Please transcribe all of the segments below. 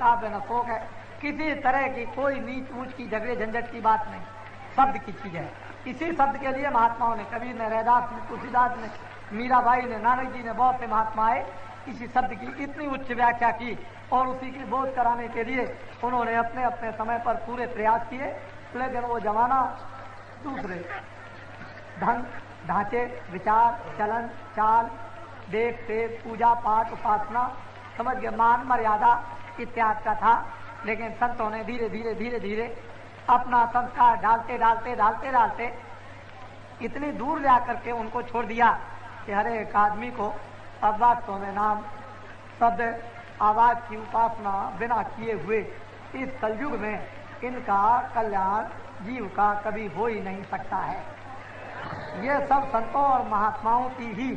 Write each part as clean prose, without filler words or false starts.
काव्य न शोक है। किसी तरह की कोई नीच ऊंच की झगड़े झंझट की बात नहीं, शब्द की चीज है। इसी शब्द के लिए महात्माओं ने, कबीर ने, रैदास ने, तुलसीदास ने, मीराबाई ने, नानक जी ने, बहुत से महात्माएं इसी शब्द की इतनी उच्च व्याख्या की और उसी की बोध कराने के लिए उन्होंने अपने अपने समय पर पूरे प्रयास किए। लेकिन वो जमाना दूसरे ढंग, ढांचे, विचार, चलन, चाल, देख से पूजा पाठ, उपासना, समझ के मान मर्यादा इत्यादि का था। लेकिन संतों ने धीरे धीरे धीरे धीरे अपना संस्कार डालते डालते डालते डालते इतनी दूर जा करके उनको छोड़ दिया कि हर एक आदमी को अब वास्तव में नाम, शब्द, आवाज की उपासना बिना किए हुए इस कलयुग में इनका कल्याण जीव का कभी हो ही नहीं सकता है। ये सब संतों और महात्माओं की ही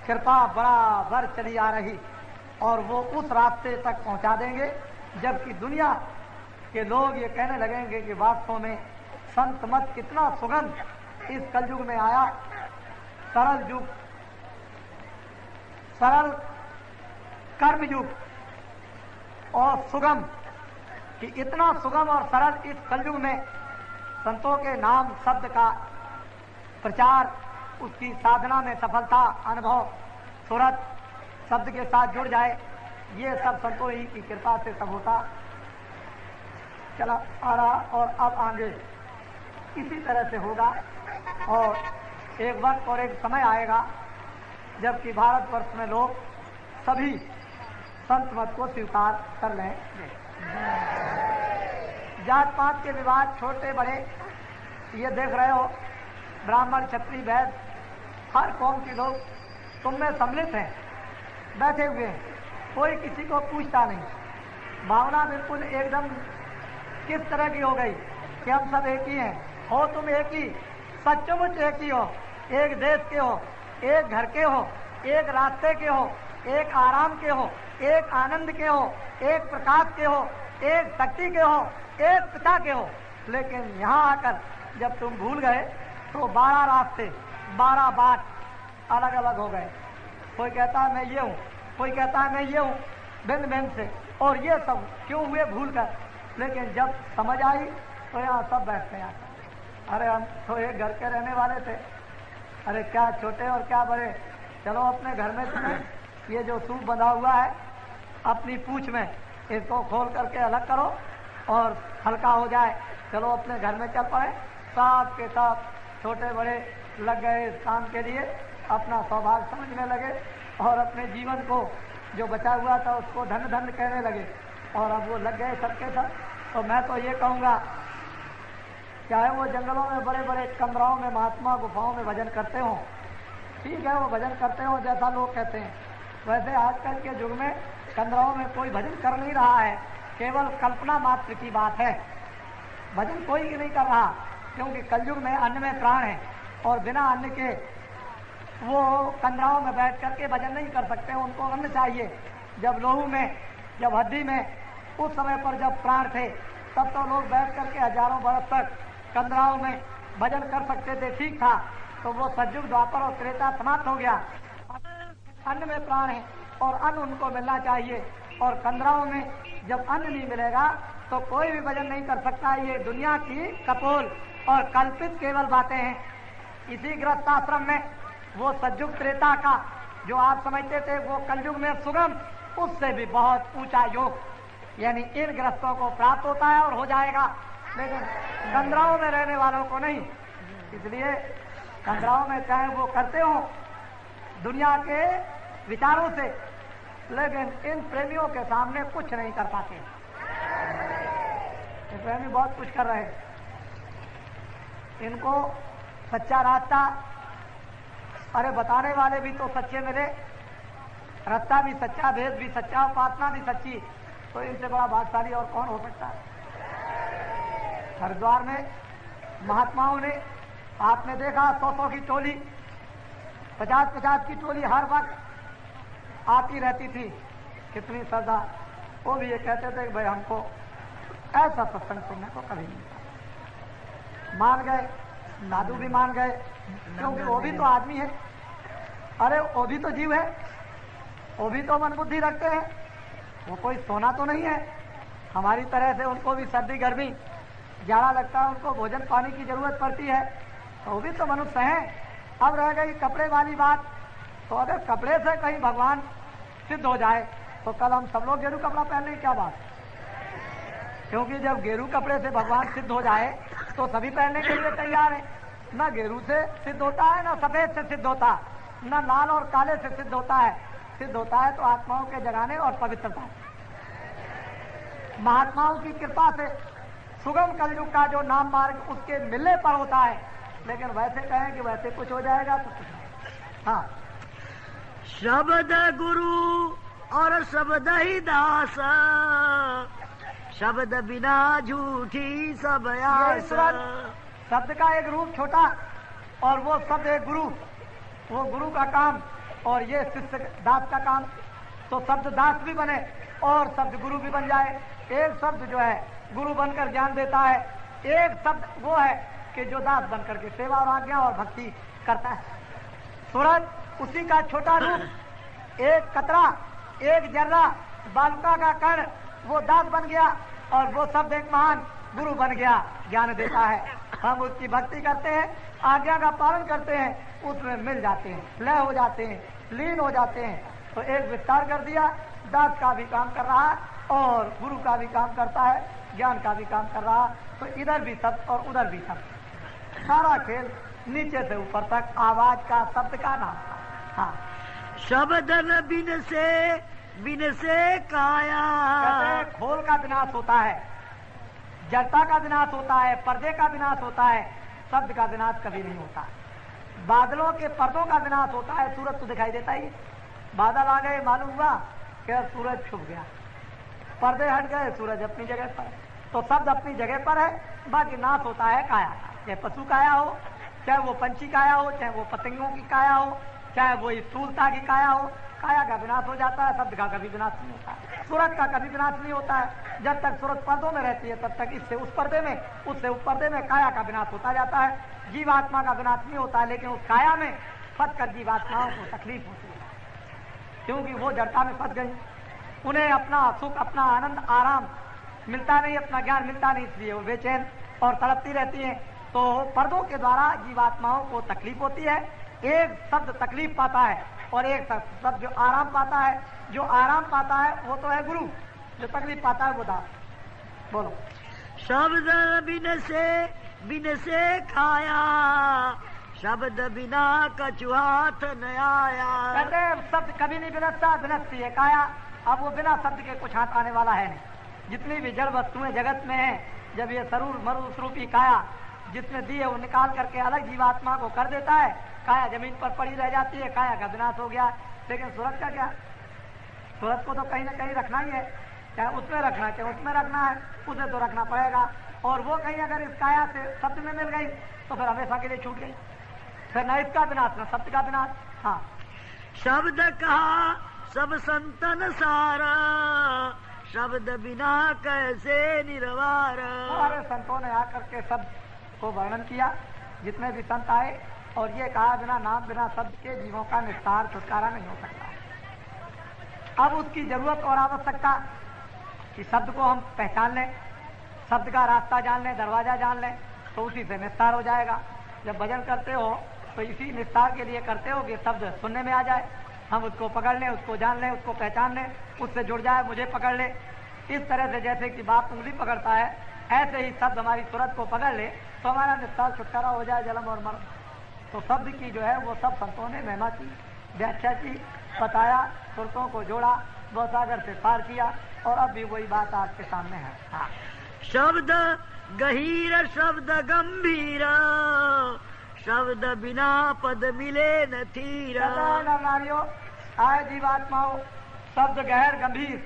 कृपा बराबर चली आ रही और वो उस रास्ते तक पहुंचा देंगे जबकि दुनिया के लोग ये कहने लगेंगे कि वास्तव में संत मत कितना सुगंध इस कलयुग में आया। सरल युग, सरल कर्म युग और सुगम, कि इतना सुगम और सरल इस कलयुग में संतों के नाम शब्द का प्रचार, उसकी साधना में सफलता, अनुभव, सूरत शब्द के साथ जुड़ जाए, ये सब संतों ही की कृपा से सब होता चला आ रहा और अब आगे इसी तरह से होगा। और एक वक्त और एक समय आएगा जबकि भारतवर्ष में लोग सभी संत मत को स्वीकार कर लेंगे। जात पात के विवाद छोटे बड़े ये देख रहे हो, ब्राह्मण, क्षत्रिय, वैश्य, हर कौम के लोग तुम में सम्मिलित हैं, बैठे हुए हैं, कोई किसी को पूछता नहीं। भावना बिल्कुल एकदम किस तरह की हो गई कि हम सब एक ही हैं। हो तुम एक ही, सचमुच एक ही हो, एक देश के हो, एक घर के हो, एक रास्ते के हो, एक आराम के हो, एक आनंद के हो, एक प्रकाश के हो, एक शक्ति के हो, एक पिता के हो। लेकिन यहाँ आकर जब तुम भूल गए तो 12 रास्ते, 12 बाट अलग अलग हो गए। कोई कहता है मैं ये हूँ, कोई कहता है मैं ये हूँ, भिन्न भिन्न से। और ये सब क्यों हुए भूल कर। लेकिन जब समझ आई तो यहाँ सब बैठते हैं। अरे हम तो एक घर के रहने वाले थे, अरे क्या छोटे और क्या बड़े, चलो अपने घर में तुम्हें ये जो सूप बंधा हुआ है अपनी पूंछ में, इसको खोल करके अलग करो और हल्का हो जाए, चलो अपने घर में चल पड़े। साथ के साथ छोटे बड़े लग गए इस काम के लिए, अपना सौभाग्य समझने लगे और अपने जीवन को जो बचा हुआ था उसको धन धन कहने लगे और अब वो लग गए सबके सब। तो मैं तो ये कहूँगा, चाहे वो जंगलों में बड़े बड़े कमराओं में महात्मा गुफाओं में भजन करते हों, ठीक है वो भजन करते हों जैसा लोग कहते हैं, वैसे आजकल के युग में कमराओं में कोई भजन कर नहीं रहा है, केवल कल्पना मात्र की बात है। भजन कोई नहीं कर रहा क्योंकि कलयुग में अन्न में प्राण है और बिना अन्न के वो कंदराओं में बैठ करके भजन नहीं कर सकते, उनको अन्न चाहिए। जब लोहू में, जब हड्डी में, उस समय पर जब प्राण थे तब तो लोग बैठ करके हजारों बरस तक कंदराओं में भजन कर सकते थे, ठीक था। तो वो सतयुग, द्वापर और त्रेता समाप्त हो गया। अन्न में प्राण है और अन्न उनको मिलना चाहिए और कंदराओं में जब अन्न नहीं मिलेगा तो कोई भी भजन नहीं कर सकता। ये दुनिया की कपोल और कल्पित केवल बातें हैं। इसी गृहस्थाश्रम में वो सतयुग त्रेता का जो आप समझते थे वो कलयुग में सुगम, उससे भी बहुत ऊंचा योग यानी इन गृहस्थों को प्राप्त होता है और हो जाएगा, लेकिन कंदराओं में रहने वालों को नहीं। इसलिए कंदराओं में चाहे वो करते हो दुनिया के विचारों से, लेकिन इन प्रेमियों के सामने कुछ नहीं कर पाते। ये प्रेमी बहुत कुछ कर रहे हैं, इनको सच्चा रास्ता, अरे बताने वाले भी तो सच्चे मिले, रास्ता भी सच्चा, भेद भी सच्चा, उपासना भी सच्ची, तो इनसे बड़ा भाग्यशाली और कौन हो सकता है। हरिद्वार में महात्माओं ने, आपने देखा 100-100 की टोली, 50-50 की टोली हर वक्त आती रहती थी, कितनी श्रद्धा। वो भी ये कहते थे कि भाई हमको ऐसा सत्संग सुनने को कभी नहीं। मान गए, साधु भी मान गए, क्योंकि वो भी तो आदमी है, अरे वो भी तो जीव है, वो भी तो मन बुद्धि रखते हैं, वो कोई सोना तो नहीं है। हमारी तरह से उनको भी सर्दी गर्मी जाड़ा लगता है, उनको भोजन पानी की जरूरत पड़ती है, तो वो भी तो मनुष्य हैं। अब रह गई कपड़े वाली बात, तो अगर कपड़े से कहीं भगवान सिद्ध हो जाए तो कल हम सब लोग गेरू कपड़ा पहन लें, क्या बात? क्योंकि जब गेरू कपड़े से भगवान सिद्ध हो जाए तो सभी पहनने के लिए तैयार है। न गेरू से सिद्ध होता है, न सफेद से सिद्ध होता, न लाल और काले से सिद्ध होता है। सिद्ध होता है तो आत्माओं के जगाने और पवित्रता, महात्माओं की कृपा से सुगम कलयुग का जो नाम मार्ग उसके मिलने पर होता है। लेकिन वैसे कहें कि वैसे कुछ हो जाएगा तो कुछ नहीं। हाँ, शब्द गुरु और शब्द ही दास, शब्द बिना झूठी सब आस। शब्द का एक रूप छोटा और वो शब्द एक गुरु, वो गुरु का काम और ये शिष्य दास का काम। तो शब्द दास भी बने और शब्द गुरु भी बन जाए। एक शब्द जो है गुरु बनकर ज्ञान देता है, एक शब्द वो है कि जो दास बनकर के सेवा और आज्ञा और भक्ति करता है। सूरज उसी का छोटा रूप, एक कतरा, एक जर्रा, बालुका का कण, वो दास बन गया और वो शब्द एक महान गुरु बन गया, ज्ञान देता है। हम उसकी भक्ति करते हैं, आज्ञा का पालन करते हैं, उसमें मिल जाते हैं, लय हो जाते हैं, लीन हो जाते हैं। तो एक विस्तार कर दिया, दास का भी काम कर रहा है और गुरु का भी काम करता है, ज्ञान का भी काम कर रहा। तो इधर भी शब्द और उधर भी शब्द, सारा खेल नीचे से ऊपर तक आवाज का, शब्द का नाम का। हाँ, शब्द न बिन से काया। खोल का विनाश होता है, जड़ता का विनाश होता है, पर्दे का विनाश होता है, शब्द का विनाश कभी नहीं होता। बादलों के पर्दों का विनाश होता है, सूरज तो दिखाई देता ही, बादल आ गए मालूम हुआ कि सूरज छुप गया, पर्दे हट गए, सूरज अपनी जगह पर है। तो शब्द अपनी जगह पर है, बाकी नाश होता है काया का। चाहे पशु काया हो, चाहे वो पंछी काया हो, चाहे वो पतंगों की काया हो, चाहे वो स्थूलता की काया हो, काया का विनाश हो जाता है, शब्द का कभी विनाश नहीं होता है, सूरज का कभी विनाश नहीं होता है। जब तक सूरज पर्दों में रहती है तब तक इससे उस पर्दे में, उससे उस पर्दे में काया का विनाश होता जाता है। जीवात्मा का विनाश नहीं होता है, लेकिन उस काया में फंस कर जीवात्माओं को तकलीफ होती है, क्योंकि वो जड़ता में फंस गई। उन्हें अपना सुख, अपना आनंद, आराम मिलता नहीं, अपना ज्ञान मिलता नहीं, इसलिए वो बेचैन और तड़पती रहती हैं। तो पर्दों के द्वारा जीवात्माओं को तकलीफ होती है। एक शब्द तकलीफ पाता है और एक शब्द जो आराम पाता है। जो आराम पाता है वो तो है गुरु, जो तकलीफ पाता है वो दास। बोलो। शब्द बिन से खाया, शब्द बिना कछु हाथ न आया। कहते हैं शब्द कभी नहीं बिनसता, बिनसती है काया। अब वो बिना शब्द के कुछ हाथ आने वाला है नहीं। जितनी भी जड़ वस्तुएं जगत में हैं, जब ये सरूर मरुस रूपी काया जिसने दी है वो निकाल करके अलग जीवात्मा को कर देता है, काया जमीन पर पड़ी रह जाती है, काया का विनाश हो गया। लेकिन सूरज का क्या? सूरज को तो कहीं ना कहीं रखना ही है, चाहे उसमें रखना है चाहे उसमें रखना है, उसे तो रखना पड़ेगा। और वो कहीं अगर इस काया से शब्द में मिल गई तो फिर हमेशा के लिए छूट गई, फिर न इसका विनाश न शब्द का विनाश। हाँ, शब्द कहा सब संतन सारा, शब्द बिना कैसे निर्वार। हमारे संतों ने आकर के शब्द को वर्णन किया, जितने भी संत आए, और ये कहा बिना नाम बिना शब्द के जीवों का निस्तार छुटकारा नहीं हो सकता। अब उसकी जरूरत और आवश्यकता कि शब्द को हम पहचान लें, शब्द का रास्ता जान लें, दरवाजा जान लें, तो उसी से निस्तार हो जाएगा। जब भजन करते हो तो इसी निस्तार के लिए करते हो कि शब्द सुनने में आ जाए, हम उसको पकड़ लें, उसको जान लें, उसको पहचान लें, उससे जुड़ जाए, मुझे पकड़ ले। इस तरह से जैसे कि बाप उंगली पकड़ता है, ऐसे ही शब्द हमारी सूरत को पकड़ ले तो हमारा निस्तार छुटकारा हो जाए जन्म और मरण। तो शब्द की जो है वो सब संतों ने महिमा की, व्याख्या की, बताया, सुरतों को जोड़ा, भवसागर से पार किया, और अब भी वही बात आपके सामने है। हाँ। शब्द गहीर शब्द गंभीर, शब्द बिना पद मिले न थीर। नारियों आए जीवात्माओं, शब्द गहर गंभीर,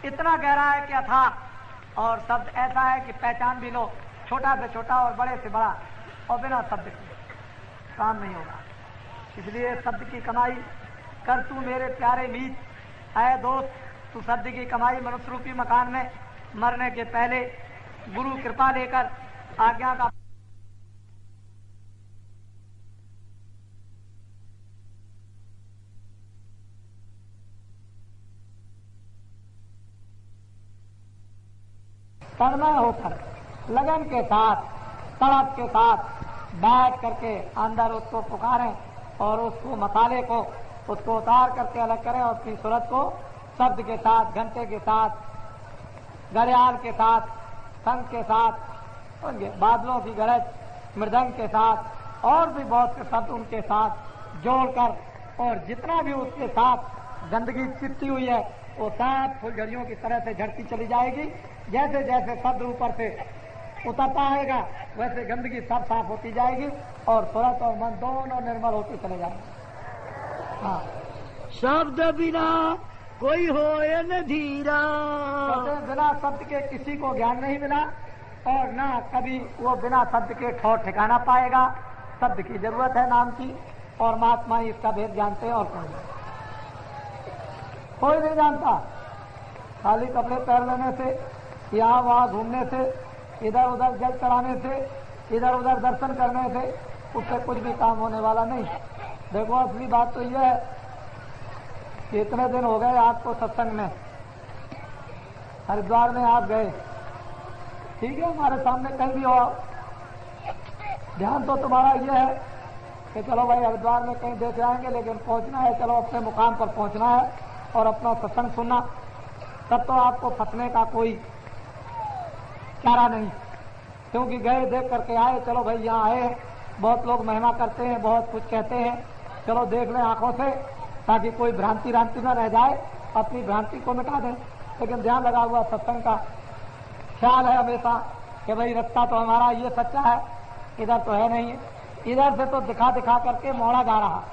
इतना गहरा है कि अथाह, और शब्द ऐसा है कि पहचान भी लो, छोटा से छोटा और बड़े से बड़ा, और बिना शब्द के काम नहीं होगा। इसलिए शब्द की कमाई कर तू मेरे प्यारे मीत, है दोस्त तू शब्द की कमाई मनुष्य रूपी मकान में मरने के पहले गुरु कृपा लेकर आज्ञा का तन्मय होकर लगन के साथ तड़प के साथ बैठ करके अंदर उसको पुकारें और उसको मसाले को उसको उतार करके अलग करें और अपनी सूरत को शब्द के साथ, घंटे के साथ, घड़ियाल के साथ, शंख के साथ, बादलों की गरज, मृदंग के साथ और भी बहुत से शब्द उनके साथ जोड़कर और जितना भी उसके साथ गंदगी चिपटी हुई है वो साफ फुलझड़ियों की तरह से झड़ती चली जाएगी। जैसे जैसे शब्द ऊपर से उतरता आएगा वैसे गंदगी सब साफ होती जाएगी और सूरत और मन दोनों निर्मल होते चले जाएंगे। हाँ, शब्द बिना कोई होए न धीरा। बिना शब्द के किसी को ज्ञान नहीं मिला और ना कभी वो बिना शब्द के ठौर ठिकाना पाएगा। शब्द की जरूरत है नाम की और महात्मा ही इसका भेद जानते हैं और कोई नहीं जानता। खाली कपड़े पहन लेने से, यहाँ वहाँ घूमने से, इधर उधर जल चढ़ाने से, इधर उधर दर्शन करने से उससे कुछ भी काम होने वाला नहीं। देखो असली बात तो यह है कि इतने दिन हो गए आपको सत्संग में, हरिद्वार में आप गए, ठीक है, हमारे सामने कहीं भी हो, ध्यान तो तुम्हारा यह है कि चलो भाई हरिद्वार में कहीं देख आएंगे, लेकिन पहुंचना है, चलो अपने मुकाम पर पहुंचना है और अपना सत्संग सुनना। तब तो आपको फंसने का कोई चारा नहीं, क्योंकि गए देख करके आए, चलो भाई यहाँ आए, बहुत लोग महिमा करते हैं, बहुत कुछ कहते हैं, चलो देख लें आंखों से ताकि कोई भ्रांति न रह जाए, अपनी भ्रांति को मिटा दें। लेकिन ध्यान लगा हुआ सत्संग का ख्याल है हमेशा कि भाई रास्ता तो हमारा ये सच्चा है, इधर तो है नहीं, इधर से तो दिखा दिखा करके मोड़ा जा रहा।